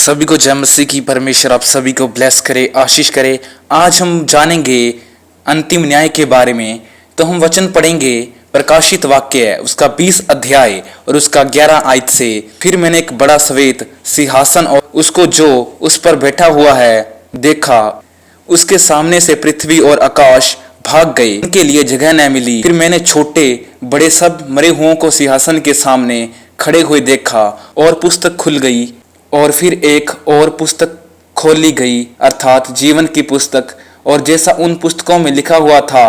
सभी को जय मसीह की। परमेश्वर आप सभी को ब्लेस करे, आशीष करे। आज हम जानेंगे अंतिम न्याय के बारे में। तो हम वचन पढ़ेंगे, प्रकाशित वाक्य है उसका 20 अध्याय और उसका 11 आयत से। फिर मैंने एक बड़ा श्वेत सिंहासन और उसको जो उस पर बैठा हुआ है देखा। उसके सामने से पृथ्वी और आकाश भाग गए, उनके लिए जगह न मिली। फिर मैंने छोटे बड़े सब मरे हुओं को सिंहासन के सामने खड़े हुए देखा और पुस्तक खुल गई। और फिर एक और पुस्तक खोली गई, अर्थात जीवन की पुस्तक। और जैसा उन पुस्तकों में लिखा हुआ था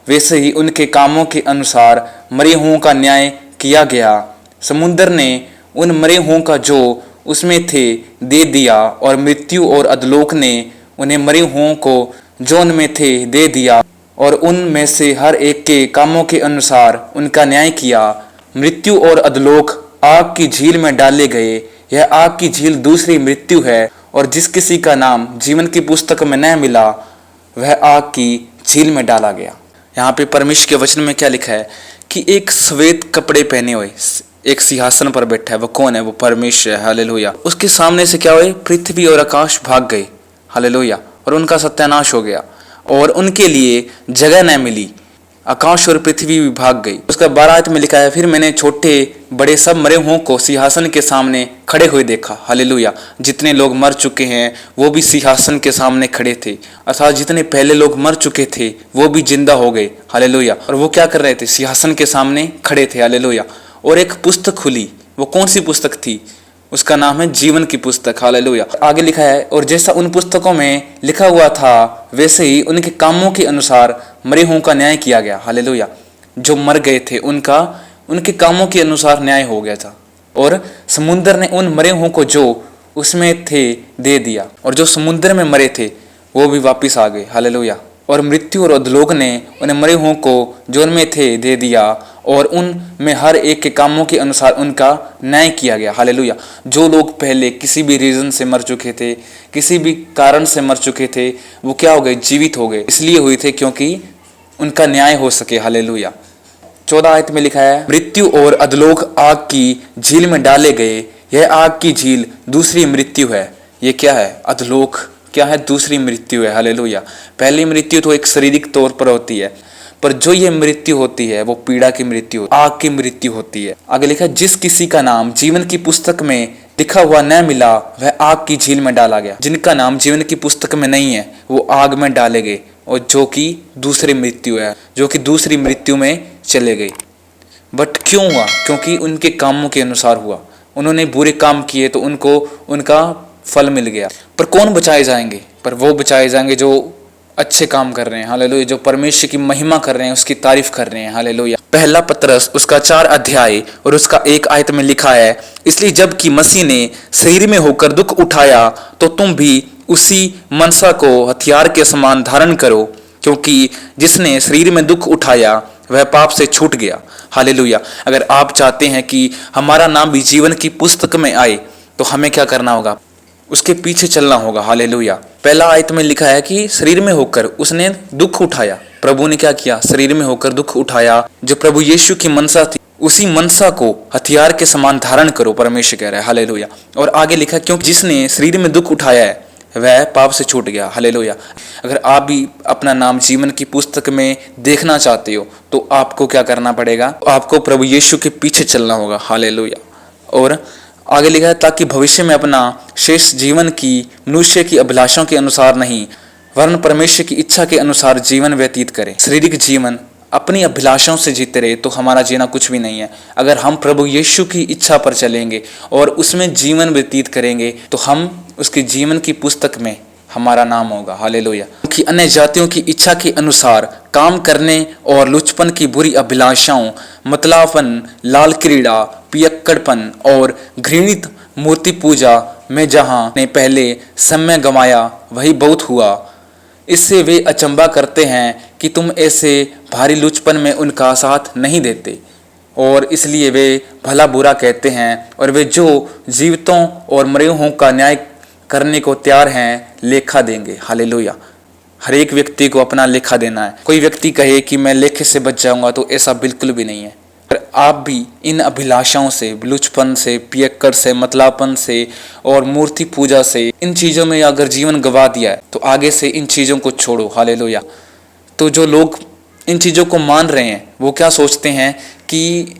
वैसे ही उनके कामों के अनुसार मरे हुओं का न्याय किया गया। समुद्र ने उन मरे हुओं का जो उसमें थे दे दिया, और मृत्यु और अधोलोक ने उन्हें मरे हुओं को जो उनमें थे दे दिया, और उनमें से हर एक के कामों के अनुसार उनका न्याय किया। मृत्यु और अधोलोक आग की झील में डाले गए। यह आग की झील दूसरी मृत्यु है, और जिस किसी का नाम जीवन की पुस्तक में न मिला वह आग की झील में डाला गया। यहाँ पे परमेश्वर के वचन में क्या लिखा है कि एक श्वेत कपड़े पहने हुए एक सिंहासन पर बैठा है। वो कौन है? वो परमेश्वर है। हालेलुया। उसके सामने से क्या हुए? पृथ्वी और आकाश भाग गए। हालेलुया। और उनका सत्यानाश हो गया और उनके लिए जगह न मिली। आकाश और पृथ्वी भी भाग गई। उसका 12 आयत में लिखा है, फिर मैंने छोटे बड़े सब मरे हुओं को सिंहासन के सामने खड़े हुए देखा। हालेलुया। जितने लोग मर चुके हैं वो भी सिंहासन के सामने खड़े थे, अर्थात जितने पहले लोग मर चुके थे वो भी जिंदा हो गए। हालेलुया। और वो क्या कर रहे थे? सिंहासन के सामने खड़े थे। हालेलुया। और एक पुस्तक खुली। वो कौन सी पुस्तक थी? उसका नाम है जीवन की पुस्तक। हालेलुया। आगे लिखा है, और जैसा उन पुस्तकों में लिखा हुआ था वैसे ही उनके कामों के अनुसार मरे हुओं का न्याय किया गया। हालेलुया। जो मर गए थे उनके कामों के अनुसार न्याय हो गया था। और समुद्र ने उन मरे हुओं को जो उसमें थे दे दिया, और जो समुद्र में मरे थे वो भी वापिस आ गए। हालेलुया। और मृत्यु और अधोलोक ने उन्हें मरे हुओं को जो उनमें थे दे दिया, और उनमें हर एक के कामों के अनुसार उनका न्याय किया गया। हालेलुया। जो लोग पहले किसी भी रीजन से मर चुके थे, किसी भी कारण से मर चुके थे, वो क्या हो गए? जीवित हो गए। इसलिए हुए थे क्योंकि उनका न्याय हो सके। हालेलुया। 14 आयत में लिखा है, मृत्यु और अधोलोक आग की झील में डाले गए। यह आग की झील दूसरी मृत्यु है। ये क्या है? अधोलोक क्या है? दूसरी मृत्यु है। हालेलुया। पहली मृत्यु तो एक शारीरिक तौर पर होती है, पर जो ये मृत्यु होती है वो पीड़ा की मृत्यु, आग की मृत्यु होती है। आगे लिखा, जिस किसी का नाम जीवन की पुस्तक में लिखा हुआ न मिला वह आग की झील में डाला गया। जिनका नाम जीवन की पुस्तक में नहीं है वो आग में डाले गए, और जो कि दूसरी मृत्यु है, जो कि दूसरी मृत्यु में चले गए। बट क्यों हुआ? क्योंकि उनके कामों के अनुसार हुआ। उन्होंने बुरे काम किए तो उनको उनका फल मिल गया। पर कौन बचाए जाएंगे? पर वो बचाए जाएंगे जो अच्छे काम कर रहे हैं। हालेलुया। जो परमेश्वर की महिमा कर रहे हैं, उसकी तारीफ कर रहे हैं। हालेलुया। पहला पतरस उसका 4 अध्याय और उसका 1 आयत में लिखा है, इसलिए जब कि मसीह ने शरीर में होकर दुख उठाया तो तुम भी उसी मनसा को हथियार के समान धारण करो, क्योंकि जिसने शरीर में दुख उठाया वह पाप से छूट गया। हालेलुया। अगर आप चाहते हैं कि हमारा नाम भी जीवन की पुस्तक में आए तो हमें क्या करना होगा? उसके पीछे चलना होगा। हालेलुया। पहला आयत में लिखा है कि शरीर में होकर उसने दुख उठाया। प्रभु ने क्या किया? शरीर में होकर दुख उठाया। जो प्रभु यीशु की मनसा थी उसी मनसा को हथियार के समान धारण करो, परमेश्वर कह रहा है। हालेलुया। और आगे लिखा, क्योंकि जिसने शरीर में दुख उठाया है वह पाप से छूट गया। हालेलुया। अगर आप भी अपना नाम जीवन की पुस्तक में देखना चाहते हो तो आपको क्या करना पड़ेगा? आपको प्रभु यीशु के पीछे चलना होगा। हालेलुया। और आगे लिखा है, ताकि भविष्य में अपना शेष जीवन की मनुष्य की अभिलाषाओं के अनुसार नहीं वरन परमेश्वर की इच्छा के अनुसार जीवन व्यतीत करें। शारीरिक जीवन अपनी अभिलाषाओं से जीते रहे तो हमारा जीना कुछ भी नहीं है। अगर हम प्रभु यीशु की इच्छा पर चलेंगे और उसमें जीवन व्यतीत करेंगे तो हम उसके जीवन की पुस्तक में हमारा नाम होगा। हालेलुया। कि अन्य जातियों की इच्छा के अनुसार काम करने और लुचपन की बुरी अभिलाषाओं, मतलापन, लाल क्रीड़ा, पियक्कड़पन और घृणित मूर्ति पूजा में जहाँ ने पहले समय गंवाया वही बहुत हुआ। इससे वे अचंभा करते हैं कि तुम ऐसे भारी लुचपन में उनका साथ नहीं देते, और इसलिए वे भला बुरा कहते हैं, और वे जो जीवितों और मरे हुओं का न्याय करने को तैयार हैं लेखा देंगे। हालेलुया। हर एक व्यक्ति को अपना लेखा देना है। कोई व्यक्ति कहे कि मैं लेखे से बच जाऊंगा तो ऐसा बिल्कुल भी नहीं है। पर आप भी इन अभिलाषाओं से, लुचपन से, पियक्कड़ से, मतलापन से और मूर्ति पूजा से, इन चीज़ों में अगर जीवन गंवा दिया है तो आगे से इन चीज़ों को छोड़ो। हालेलुया। तो जो लोग इन चीज़ों को मान रहे हैं वो क्या सोचते हैं कि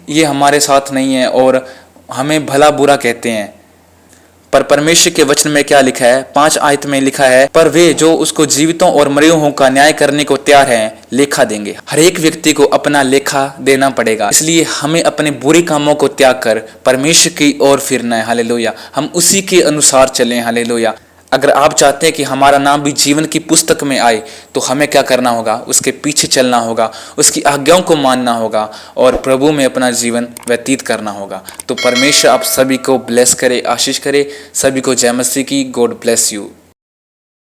ये हमारे साथ नहीं है और हमें भला बुरा कहते हैं, पर परमेश्वर के वचन में क्या लिखा है? 5 आयत में लिखा है, पर वे जो उसको जीवितों और मरे हुओं का न्याय करने को तैयार हैं लेखा देंगे। हर एक व्यक्ति को अपना लेखा देना पड़ेगा, इसलिए हमें अपने बुरे कामों को त्याग कर परमेश्वर की ओर फिरना है। हालेलुया। हम उसी के अनुसार चलें। हालेलुया। अगर आप चाहते हैं कि हमारा नाम भी जीवन की पुस्तक में आए तो हमें क्या करना होगा? उसके पीछे चलना होगा, उसकी आज्ञाओं को मानना होगा और प्रभु में अपना जीवन व्यतीत करना होगा। तो परमेश्वर आप सभी को ब्लेस करे, आशीष करे। सभी को जय मसीह की। God bless you.